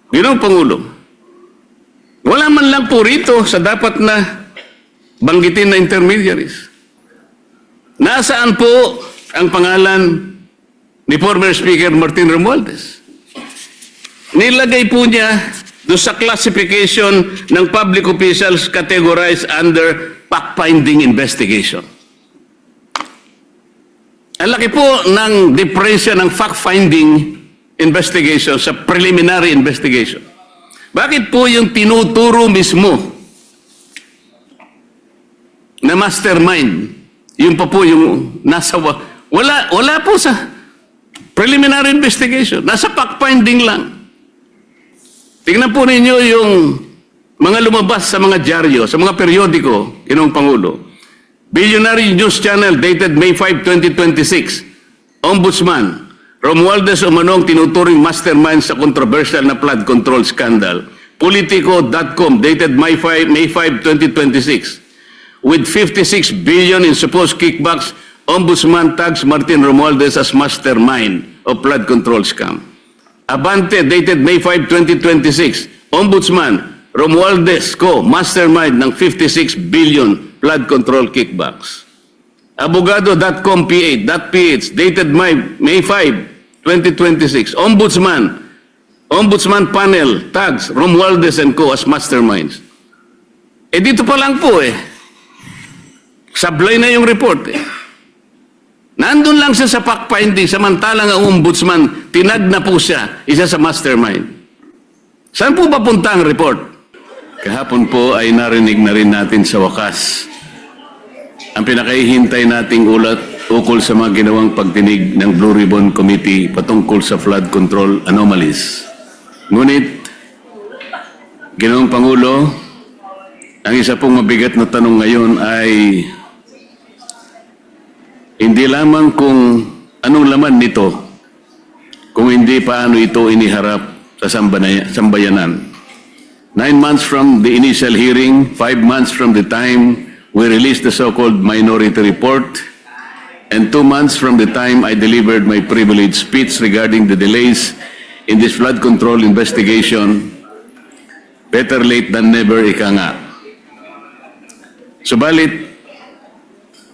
Ginoong Pangulo, wala man lang po rito sa dapat na banggitin na intermediaries. Nasaan po ang pangalan ni former Speaker Martin Romualdez? Nilagay po niya doon sa classification ng public officials categorized under fact-finding investigation. Ang laki po ng diferensya ng fact-finding investigation sa preliminary investigation. Bakit po yung tinuturo mismo na mastermind, yun pa po yung nasa, wala po sa preliminary investigation, nasa fact-finding lang. Tingnan po ninyo yung mga lumabas sa mga dyaryo, sa mga periodiko, Ginoong Pangulo. Billionaire News Channel dated May 5, 2026. Ombudsman, Romualdez umanong tinuturing mastermind sa controversial na flood control scandal. Politico.com dated May 5, 2026. With 56 billion in supposed kickbacks, Ombudsman tags Martin Romualdez as mastermind of flood control scam. Abante dated May 5, 2026. Ombudsman, Romualdez Co. mastermind ng 56 billion flood control kickbacks. Abogado.com PH dated May 5, 2026. Ombudsman panel tags Romualdez and Co. as masterminds. Dito pa lang po sablay na yung report Nandun lang siya sa fact-finding, samantalang ang ombudsman, tinag na po siya, isa sa mastermind. Saan po papunta ang report? Kahapon po ay narinig na rin natin sa wakas ang pinakahihintay nating ulat ukol sa mga ginawang pagdinig ng Blue Ribbon Committee patungkol sa flood control anomalies. Ngunit, Ginoong Pangulo, ang isa pong mabigat na tanong ngayon ay hindi lamang kung anong laman nito, kung hindi paano ito iniharap sa sambayanan. 9 months from the initial hearing, 5 months from the time we released the so-called minority report, and 2 months from the time I delivered my privileged speech regarding the delays in this flood control investigation, better late than never, ika nga. Subalit,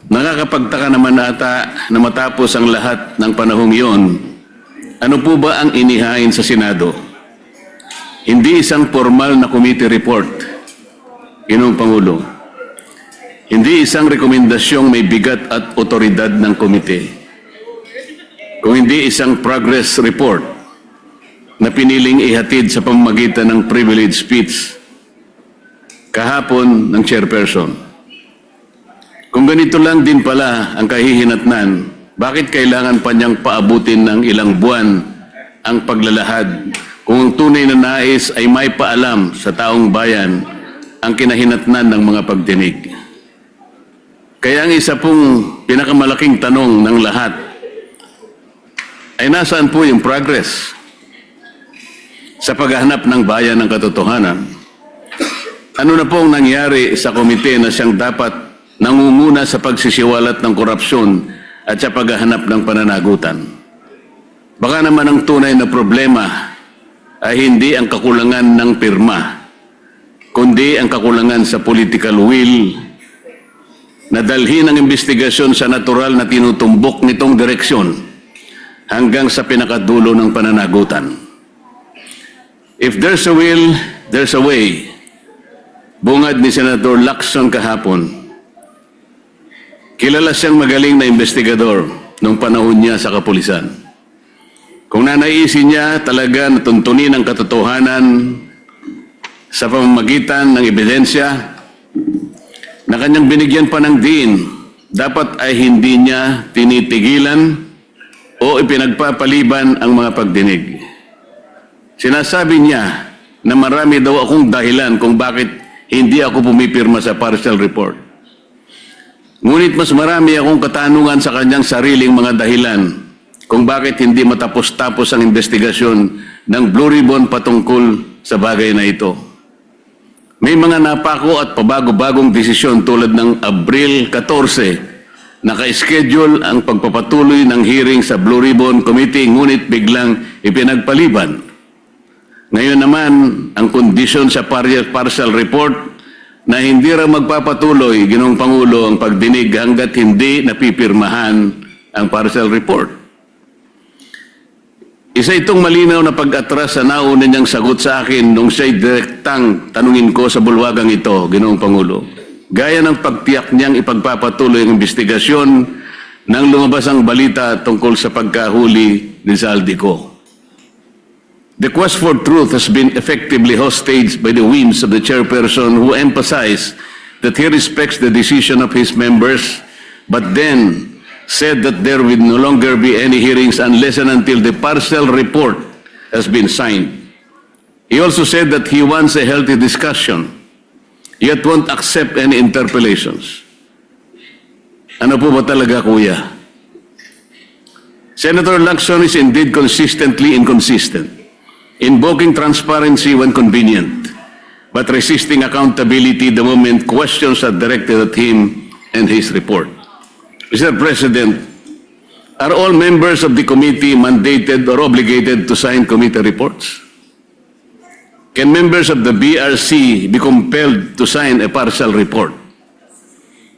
nakakapagtaka naman ata na matapos ang lahat ng panahong iyon, ano po ba ang inihain sa Senado? Hindi isang formal na committee report, Ginoong Pangulo. Hindi isang rekomendasyong may bigat at otoridad ng komite. Kung hindi isang progress report na piniling ihatid sa pamamagitan ng privilege speech kahapon ng chairperson. Kung ganito lang din pala ang kahihinatnan, bakit kailangan pa niyang paabutin ng ilang buwan ang paglalahad kung ang tunay na nais ay may paalam sa taong bayan ang kinahinatnan ng mga pagdinig? Kaya ang isa pong pinakamalaking tanong ng lahat ay nasaan po yung progress sa paghahanap ng bayan ng katotohanan? Ano na pong nangyari sa komite na siyang dapat nangunguna sa pagsisiwalat ng korupsyon at sa paghahanap ng pananagutan? Baka naman ang tunay na problema ay hindi ang kakulangan ng pirma, kundi ang kakulangan sa political will na dalhin ang investigasyon sa natural na tinutumbok nitong direksyon hanggang sa pinakadulo ng pananagutan. If there's a will, there's a way. Bungad ni Senator Lacson kahapon. Kilala siyang magaling na investigador nung panahon niya sa kapulisan. Kung nanaisin niya talaga na tuntunin ang katotohanan sa pamamagitan ng ebidensya na kanyang binigyan pa ng diin, dapat ay hindi niya tinitigilan o ipinagpapaliban ang mga pagdinig. Sinasabi niya na marami daw akong dahilan kung bakit hindi ako pumipirma sa partial report. Ngunit mas marami akong katanungan sa kanyang sariling mga dahilan kung bakit hindi matapos-tapos ang investigasyon ng Blue Ribbon patungkol sa bagay na ito. May mga napako at pabago-bagong desisyon tulad ng Abril 14, naka-schedule ang pagpapatuloy ng hearing sa Blue Ribbon Committee ngunit biglang ipinagpaliban. Ngayon naman, ang kondisyon sa partial report na hindi raw magpapatuloy, Ginoong Pangulo, ang pagdinig hanggat hindi napipirmahan ang partial report. Isa itong malinaw na pag-atras sa nauna niyang sagot sa akin nung siya'y direktang tanungin ko sa bulwagang ito, Ginoong Pangulo. Gaya ng pagtiyak niyang ipagpapatuloy ang investigasyon nang lumabas ang balita tungkol sa pagkahuli ni Zaldico. The quest for truth has been effectively hostaged by the whims of the chairperson who emphasized that he respects the decision of his members, but then said that there will no longer be any hearings unless and until the partial report has been signed. He also said that he wants a healthy discussion, yet won't accept any interpellations. Ano po ba talaga, kuya? Senator Lacson is indeed consistently inconsistent, invoking transparency when convenient, but resisting accountability the moment questions are directed at him and his report. Mr. President, are all members of the committee mandated or obligated to sign committee reports? Can members of the BRC be compelled to sign a partial report?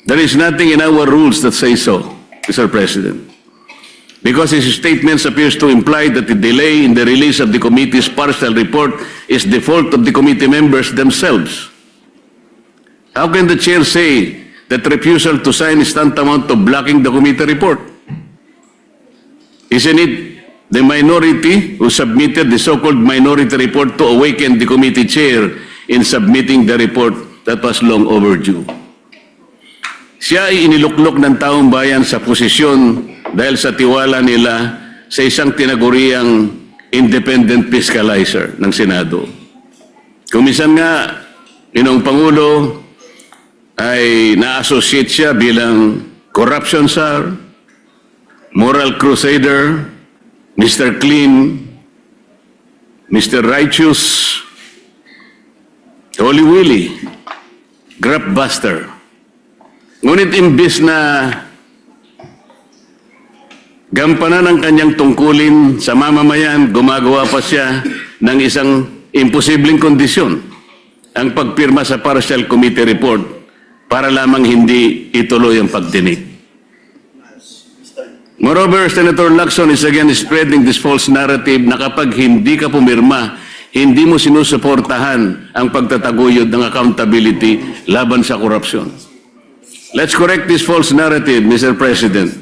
There is nothing in our rules that say so, Mr. President, because his statements appears to imply that the delay in the release of the committee's partial report is the fault of the committee members themselves. How can the chair say that refusal to sign is tantamount to blocking the committee report? Isn't it the minority who submitted the so-called minority report to awaken the committee chair in submitting the report that was long overdue? Siya ay iniluklok ng taong bayan sa posisyon dahil sa tiwala nila sa isang tinaguriang independent fiscalizer ng Senado. Kung minsan nga, Ginoong Pangulo, ay na-associate siya bilang corruption czar, moral crusader, Mr. Clean, Mr. Righteous, Holy Willie, grabbuster. Ngunit imbis na gampanan ang kanyang tungkulin sa mamamayan, gumagawa pa siya ng isang imposibleng kondisyon, ang pagpirma sa partial committee report para lamang hindi ituloy ang pagdinig. Moreover, Senator Lacson is again spreading this false narrative na kapag hindi ka pumirma, hindi mo sinusuportahan ang pagtataguyod ng accountability laban sa korupsyon. Let's correct this false narrative, Mr. President.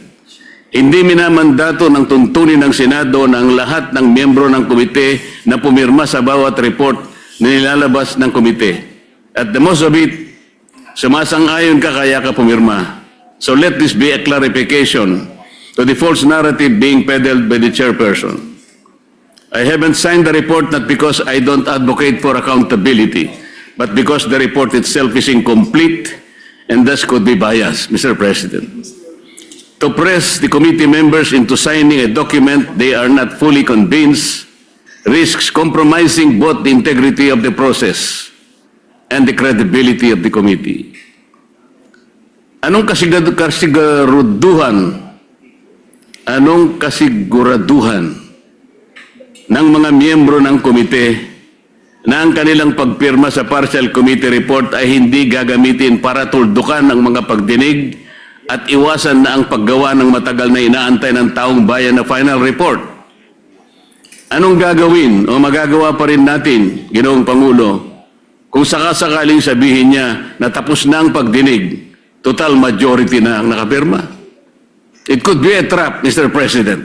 Hindi minamandato ng tuntunin ng Senado na ang lahat ng miyembro ng komite na pumirma sa bawat report na nilalabas ng komite. At the most of it, sumasang-ayon ka kaya ka pumirma. So let this be a clarification to the false narrative being peddled by the chairperson. I haven't signed the report not because I don't advocate for accountability, but because the report itself is incomplete and thus could be biased, Mr. President. To press the committee members into signing a document they are not fully convinced risks compromising both the integrity of the process and the credibility of the committee. Anong kasiguraduhan ng mga miyembro ng komite na ang kanilang pagpirma sa partial committee report ay hindi gagamitin para tuldukan ang mga pagdinig at iwasan na ang paggawa ng matagal na inaantay ng taong bayan na final report? Anong gagawin o magagawa pa rin natin, Ginoong Pangulo, kung sakasakaling sabihin niya na tapos na ang pagdinig, total majority na ang nakapirma? It could be a trap, Mr. President.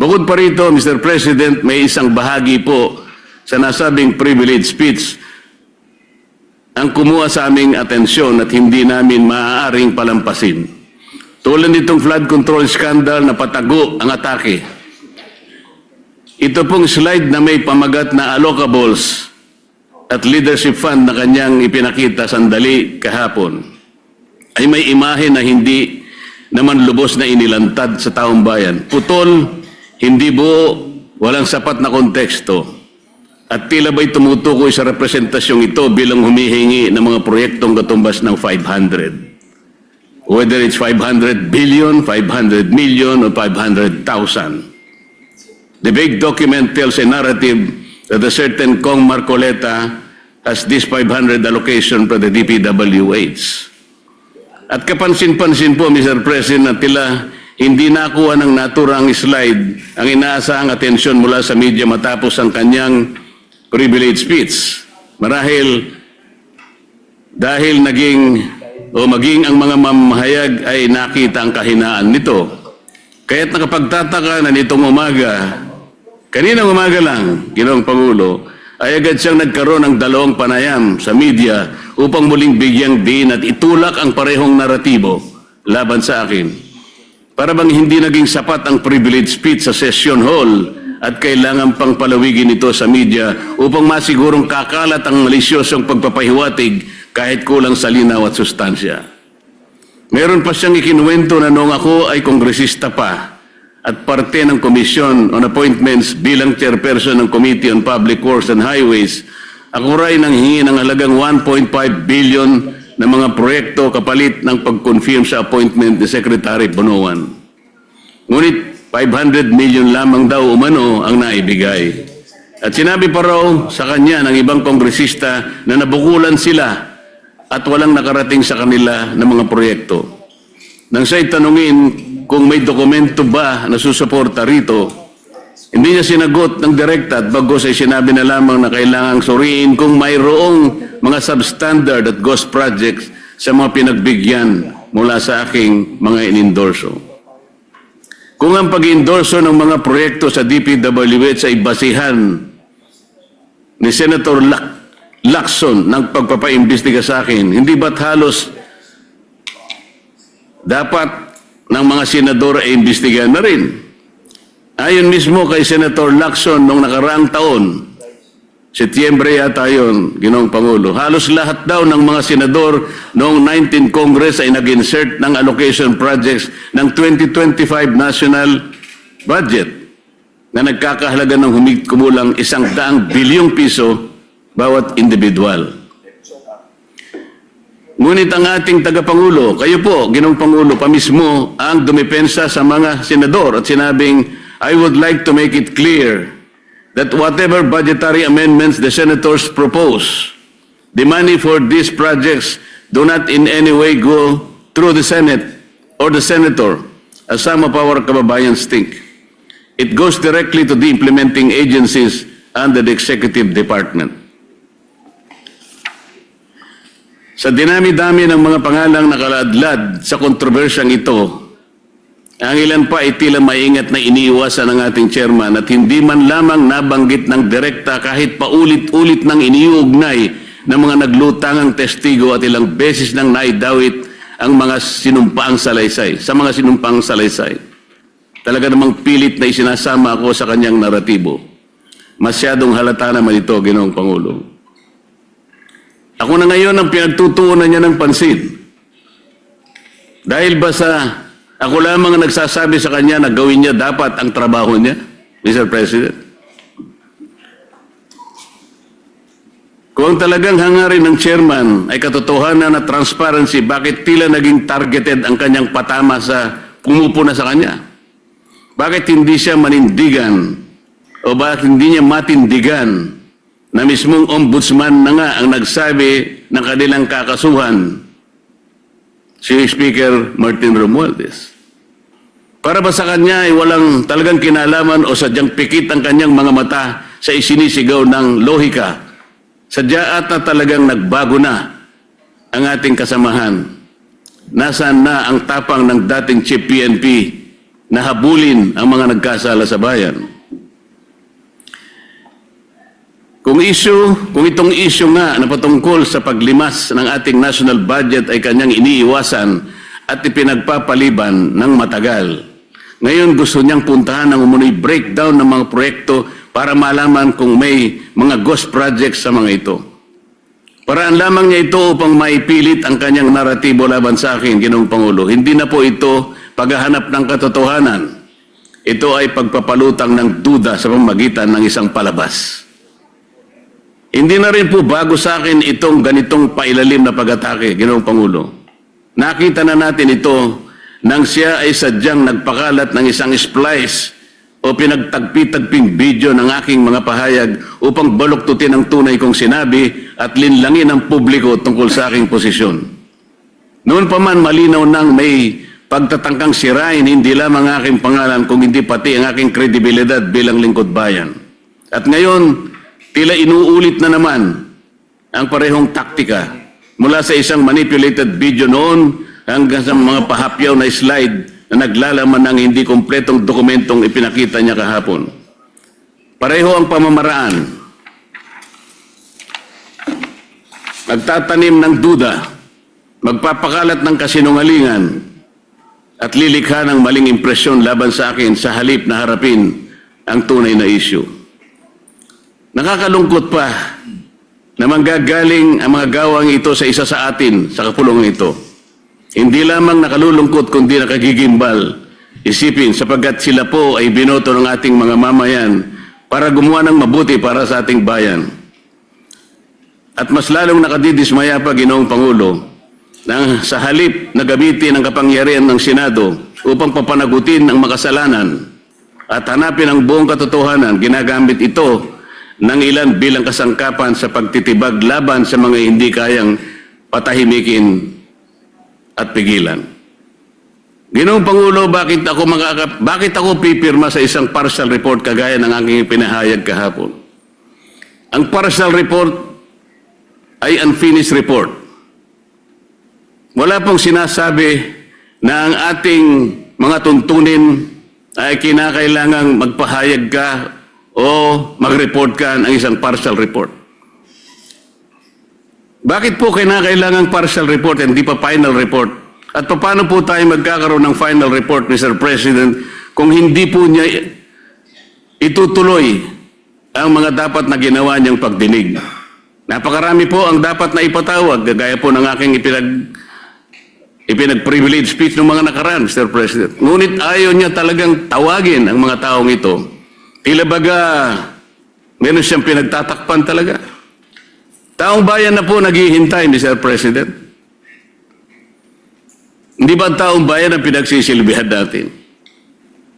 Bukod pa rito, Mr. President, may isang bahagi po sa nasabing privilege speech ang kumuha sa aming atensyon at hindi namin maaaring palampasin. Tulad nitong flood control scandal na patago ang atake. Ito pong slide na may pamagat na allocables at leadership fund na kanyang ipinakita sandali kahapon ay may imahe na hindi naman lubos na inilantad sa taong bayan. Putol, hindi buo, walang sapat na konteksto. At tila ba'y tumutukoy sa representasyong ito bilang humihingi ng mga proyektong katumbas ng 500. Whether it's 500 billion, 500 million, or 500,000. The big document tells a narrative that a certain Kong Marcoleta has this 500 allocation for the DPWH. At kapansin-pansin po, Mr. President, na tila hindi nakuha ng naturang slide ang inaasahang atensyon mula sa media matapos ang kanyang privilege speech. Marahil dahil maging ang mga mamahayag ay nakita ang kahinaan nito. Kaya't nakapagtataka na nitong umaga, kaninang umaga lang, Ginoong Pangulo, ay agad siyang nagkaroon ng dalawang panayam sa media upang muling bigyang din at itulak ang parehong naratibo laban sa akin. Para bang hindi naging sapat ang privilege speech sa session hall at kailangan pang palawigin ito sa media upang masigurong kakalat ang malisyosong pagpapahiwatig kahit kulang sa linaw at sustansya. Meron pa siyang ikinuwento na noong ako ay kongresista pa at parte ng Commission on Appointments bilang chairperson ng Committee on Public Works and Highways, ako rin nang hingi ng halagang 1.5 billion na mga proyekto kapalit ng pag-confirm sa appointment ni Secretary Bonoan. Ngunit 500 million lamang daw umano ang naibigay. At sinabi pa raw sa kanya ng ibang kongresista na nabukulan sila at walang nakarating sa kanila na mga proyekto. Nang siya'y tanungin kung may dokumento ba na susuporta rito, hindi niya sinagot ng direkta at bagos ay sinabi na lamang na kailangang suriin kung mayroong mga substandard at ghost projects sa mga pinagbigyan mula sa aking mga inendorso. Kung ang pag-endorso ng mga proyekto sa DPWH ay basihan ni Senator Lacson ng pagpapaimbestiga sa akin, hindi ba't halos dapat ng mga senador ay imbestigahan na rin? Ayon mismo kay Senator Lacson noong nakaraang taon, Setyembre yata yun, Ginoong Pangulo, halos lahat daw ng mga senador noong 19 Congress ay nag-insert ng allocation projects ng 2025 national budget na nagkakahalaga ng kumulang 100 bilyong piso bawat individual. Ngunit ang ating tagapangulo, kayo po, Ginoong Pangulo, pamismo ang dumepensa sa mga senador at sinabing, I would like to make it clear that whatever budgetary amendments the senators propose, the money for these projects do not in any way go through the Senate or the senator, as some of our kababayans think. It goes directly to the implementing agencies under the executive department. Sa dinami-dami ng mga pangalang nakaladlad sa kontrobersyang ito, ang ilan pa ay tila maingat na iniiwasan ng ating chairman at hindi man lamang nabanggit ng direkta kahit paulit-ulit nang iniuugnay ng mga naglutangang testigo at ilang beses nang naidawit ang mga sinumpaang salaysay, sa mga sinumpaang salaysay. Talaga namang pilit na isinasama ako sa kanyang naratibo. Masyadong halata naman ito, Ginoong Pangulo. Ako na ngayon ang pinagtutuunan niya ng pansin. Dahil ba sa ako lamang ang nagsasabi sa kanya na gawin niya dapat ang trabaho niya, Mr. President? Kung talagang hangarin ng chairman ay katotohanan na transparency, bakit tila naging targeted ang kanyang patama sa pumupuna sa kanya? Bakit hindi siya manindigan o bakit hindi niya matindigan na mismong ombudsman na nga ang nagsabi ng kanilang kakasuhan, si Speaker Martin Romualdez? Para ba sa kanya ay walang talagang kinalaman o sadyang pikit ang kanyang mga mata sa isinisigaw ng lohika? Sadya ata talagang nagbago na ang ating kasamahan. Nasaan na ang tapang ng dating Chief PNP na habulin ang mga nagkasala sa bayan? Kung itong issue nga na patungkol sa paglimas ng ating national budget ay kanyang iniiwasan at ipinagpapaliban ng matagal, ngayon gusto niyang puntahan ng umunoy breakdown ng mga proyekto para malaman kung may mga ghost projects sa mga ito. Paraan lamang niya ito upang maipilit ang kanyang naratibo laban sa akin, Ginoong Pangulo. Hindi na po ito paghahanap ng katotohanan. Ito ay pagpapalutang ng duda sa pamamagitan ng isang palabas. Hindi na rin po bago sa akin itong ganitong pailalim na pag-atake, Ginoong Pangulo. Nakita na natin ito nang siya ay sadyang nagpakalat ng isang splice o pinagtagpi-tagping video ng aking mga pahayag upang baluktutin ang tunay kong sinabi at linlangin ang publiko tungkol sa aking posisyon. Noon pa man malinaw nang may pagtatangkang sirain hindi lamang ang aking pangalan kung hindi pati ang aking kredibilidad bilang lingkod bayan. At ngayon, tila inuulit na naman ang parehong taktika mula sa isang manipulated video noon hanggang sa mga pahapyaw na slide na naglalaman ng hindi kumpletong dokumentong ipinakita niya kahapon. Pareho ang pamamaraan. Magtatanim ng duda, magpapakalat ng kasinungalingan, at lilikha ng maling impresyon laban sa akin sa halip na harapin ang tunay na issue. Nakakalungkot pa na manggagaling ang mga gawang ito sa isa sa atin sa kapulungan ito. Hindi lamang nakalulungkot kundi nakagigimbal isipin sapagkat sila po ay binoto ng ating mga mamayan para gumawa ng mabuti para sa ating bayan. At mas lalong nakadidismaya pa, Ginoong Pangulo, na sa halip na gamitin ang kapangyarihan ng Senado upang papanagutin ang makasalanan at hanapin ang buong katotohanan, ginagamit ito ng ilan bilang kasangkapan sa pagtitibag laban sa mga hindi kayang patahimikin at pigilan. Ginoong Pangulo, bakit ako pipirma sa isang partial report kagaya ng aking pinahayag kahapon? Ang partial report ay unfinished report. Wala pong sinasabi na ang ating mga tuntunin ay kinakailangang magpahayag ka o mag-report ka ng isang partial report. Bakit po kinakailangang partial report and hindi pa final report? At paano po tayo magkakaroon ng final report, Mr. President, kung hindi po niya itutuloy ang mga dapat na ginawa niyang pagdinig? Napakarami po ang dapat na ipatawag, gaya po ng aking ipinag-privilege speech ng mga nakaraan, Mr. President. Ngunit ayaw niya talagang tawagin ang mga taong ito. Tila baga, meron siyang pinagtatakpan talaga. Taong bayan na po naghihintay, Mr. President. Hindi ba ang taong bayan ang pinagsisilbihan natin?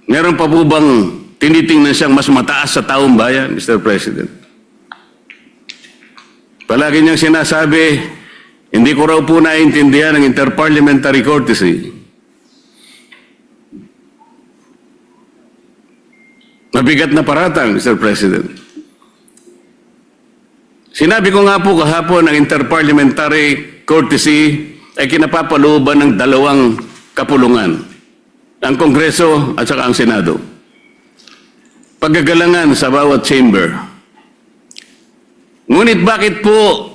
Meron pa po bang tinitingnan siyang mas mataas sa taong bayan, Mr. President? Palagi niyang sinasabi, hindi ko raw po naiintindihan ang interparliamentary courtesy. Mabigat na paratang, Mr. President. Sinabi ko nga po kahapon ang interparliamentary courtesy ay kinapapalooban ng dalawang kapulungan, ang Kongreso at saka ang Senado. Paggagalangan sa bawat chamber. Ngunit bakit po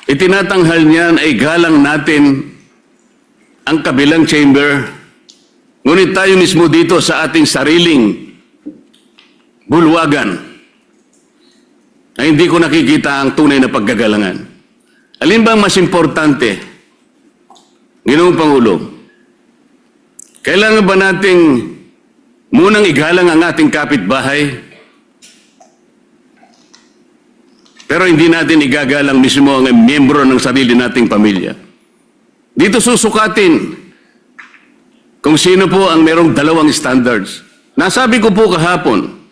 itinatanghal niyan ay galang natin ang kabilang chamber, ngunit tayo mismo dito sa ating sariling bulwagan ay hindi ko nakikita ang tunay na paggagalangan. Alin ba ang mas importante, Ginoong Pangulo? Kailangan ba nating munang igalang ang ating kapitbahay, pero hindi natin igagalang mismo ang miyembro ng sarili nating pamilya? Dito susukatin kung sino po ang merong dalawang standards. Nasabi ko po kahapon,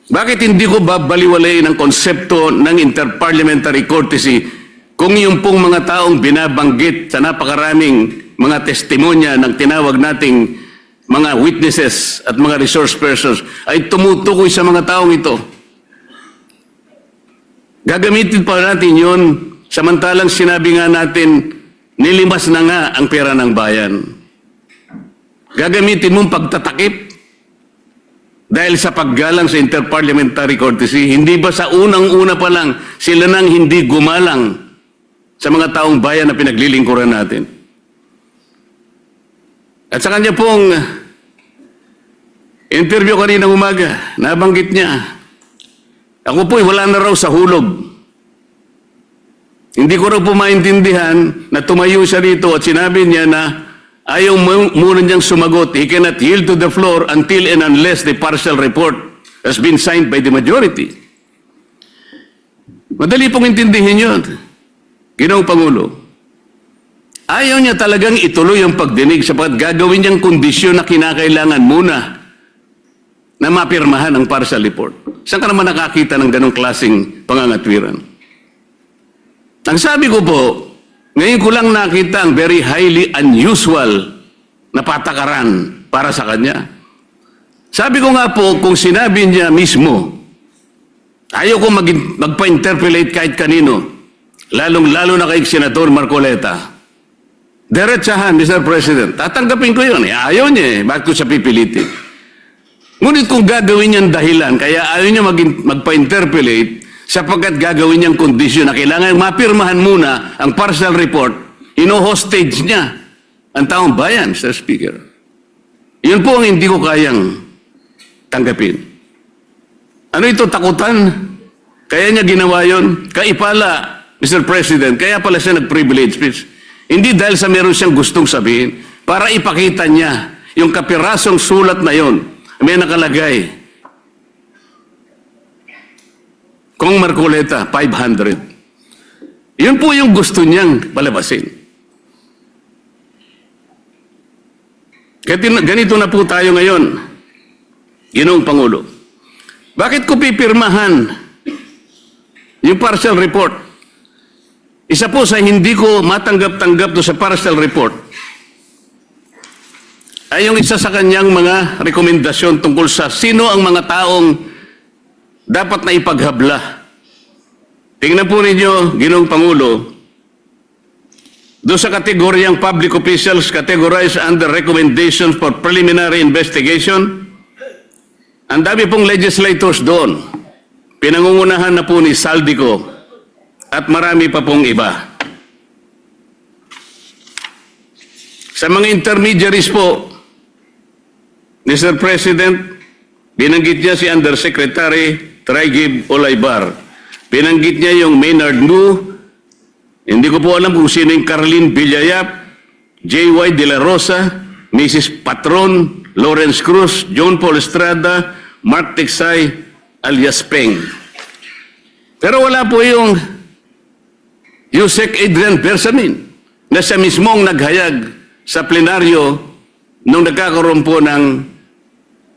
bakit hindi ko babaliwalayin ang konsepto ng interparliamentary courtesy kung yung pong mga taong binabanggit sa napakaraming mga testimonya ng tinawag nating mga witnesses at mga resource persons ay tumutukoy sa mga taong ito? Gagamitin pa natin yun, samantalang sinabi nga natin, nilimas na nga ang pera ng bayan. Gagamitin mong pagtatakip dahil sa paggalang sa interparliamentary courtesy. Hindi ba sa unang-una pa lang sila nang hindi gumalang sa mga taong bayan na pinaglilingkuran natin? At sa kanya pong interview kaninang umaga, nabanggit niya, ako po'y wala na raw sa hulog. Hindi ko raw po maintindihan na tumayo siya dito at sinabi niya na ayaw muna niyang sumagot. He cannot yield to the floor until and unless the partial report has been signed by the majority. Madali pong intindihin yun, Ginoong Pangulo. Ayaw niya talagang ituloy ang pagdinig sapagkat gagawin niyang kondisyon na kinakailangan muna na mapirmahan ang partial report. Saan ka naman nakakita ng ganong klaseng pangangatwiran? Ang sabi ko po, ngayon ko lang nakita ang very highly unusual na patakaran para sa kanya. Sabi ko nga po, kung sinabi niya mismo, ayaw ko magpa-interpolate kahit kanino, lalong-lalo na kay Senator Marcoleta. Diretsahan, Mr. President, tatanggapin ko yun. Ayaw niya eh. Bakit ko siya pipilitin? Ngunit kung gagawin niyang dahilan, kaya ayaw niya magpa-interpolate sapagkat gagawin niyang kondisyon na kailangan mapirmahan muna ang partial report, ino-hostage niya ang taong bayan, Mr. Speaker. Yun po ang hindi ko kayang tanggapin. Ano ito, takutan? Kaya niya ginawa yun? Kaipala, Mr. President, kaya pala siya nag-privilege speech. Hindi dahil sa meron siyang gustong sabihin, para ipakita niya yung kapirasong sulat na yon. May nakalagay, Kong Marcoleta, 500. Yun po yung gusto niyang palabasin. Ganito na po tayo ngayon, Ginoong Pangulo. Bakit ko pipirmahan yung partial report? Isa po sa hindi ko matanggap-tanggap do sa partial report ay yung isa sa kanyang mga rekomendasyon tungkol sa sino ang mga taong dapat na ipaghabla. Tingnan po ninyo, Ginoong Pangulo, do sa kategoryang public officials categorized under recommendations for preliminary investigation, ang dami pong legislators doon. Pinangungunahan na po ni Saldico at marami pa pong iba. Sa mga intermediaries po, Mr. President, binanggit niya si Undersecretary Traigib Olaybar. Binanggit niya yung Maynard Ngu. Hindi ko po alam kung sino yung Carlin Villayap, J.Y. De La Rosa, Mrs. Patron, Lawrence Cruz, John Paul Estrada, Mark Tiksay, alias Peng. Pero wala po yung Yusek Adrian Bersamin na siya mismong naghayag sa plenaryo nung nagkakaroon po ng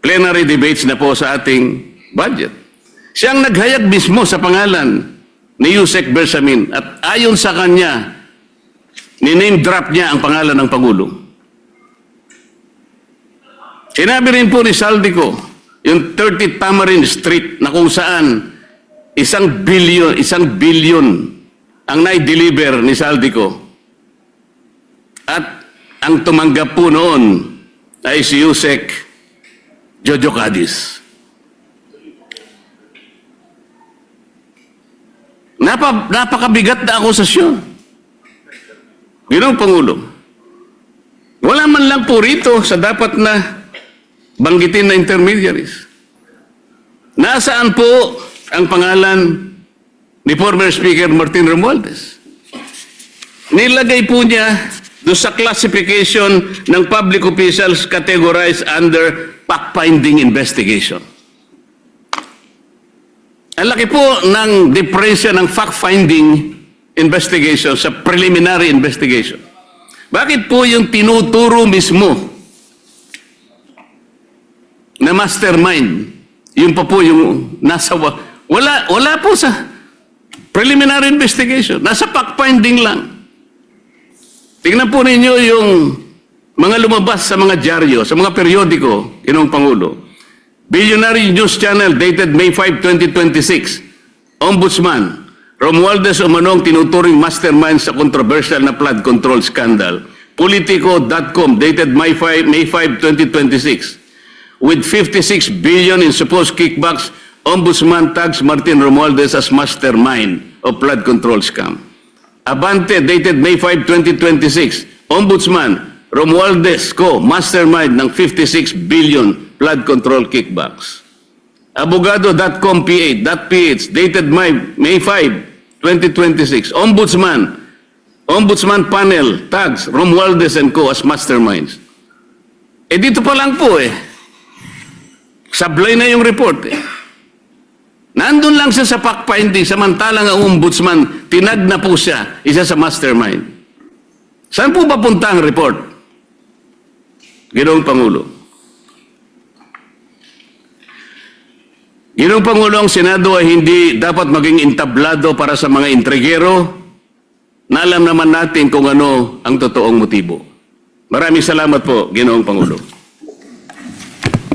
plenary debates na po sa ating budget. Siya ang naghayag mismo sa pangalan ni Yusek Bersamin at ayon sa kanya, ni-name drop niya ang pangalan ng Pangulo. Sinabi rin po ni Saldico, yung 30 Tamarind Street na kung saan 1 billion ang nai-deliver ni Saldico. At ang tumanggap po noon ay si Yusek Jojo Cadiz. Napakabigat na akusasyon. Ginoong Pangulo, wala man lang po rito sa dapat na banggitin na intermediaries. Nasaan po ang pangalan ni former Speaker Martin Romualdez? Nilagay po niya doon sa classification ng public officials categorized under fact-finding investigation. Ang laki po ng diferensya ng fact-finding investigation sa preliminary investigation. Bakit po yung tinuturo mismo na mastermind, yun pa po yung nasa... Wala po sa preliminary investigation. Nasa fact-finding lang. Tingnan po ninyo yung mga lumabas sa mga dyaryo, sa mga periodiko, Ginoong Pangulo. Billionaire News Channel dated May 5, 2026. Ombudsman, Romualdez umanong tinuturing mastermind sa controversial na flood control scandal. Politico.com dated May 5, 2026. With 56 billion in supposed kickbacks, Ombudsman tags Martin Romualdez as mastermind of flood control scam. Abante, dated May 5, 2026. Ombudsman, Romualdez Co. mastermind ng 56 billion flood control kickbacks. Abogado.com PH, dated May 5, 2026. Ombudsman panel tags Romualdez and Co. as masterminds. Dito pa lang po sablay na yung report Nandun lang siya sa fact-finding, samantalang ang ombudsman, tinag na po siya, isa sa mastermind. Saan po papunta ang report? Ginoong Pangulo. Ginoong Pangulo, ang Senado ay hindi dapat maging entablado para sa mga intrigero na alam naman natin kung ano ang totoong motibo. Maraming salamat po, Ginoong Pangulo.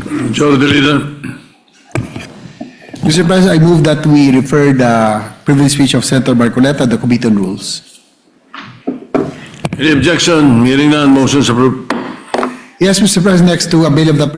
Majority Leader. Mr. President, I move that we refer the privilege speech of Senator Marcoleta to the Committee on Rules. Any objection? Hearing none, motion is approved. Yes, Mr. President, next to avail of the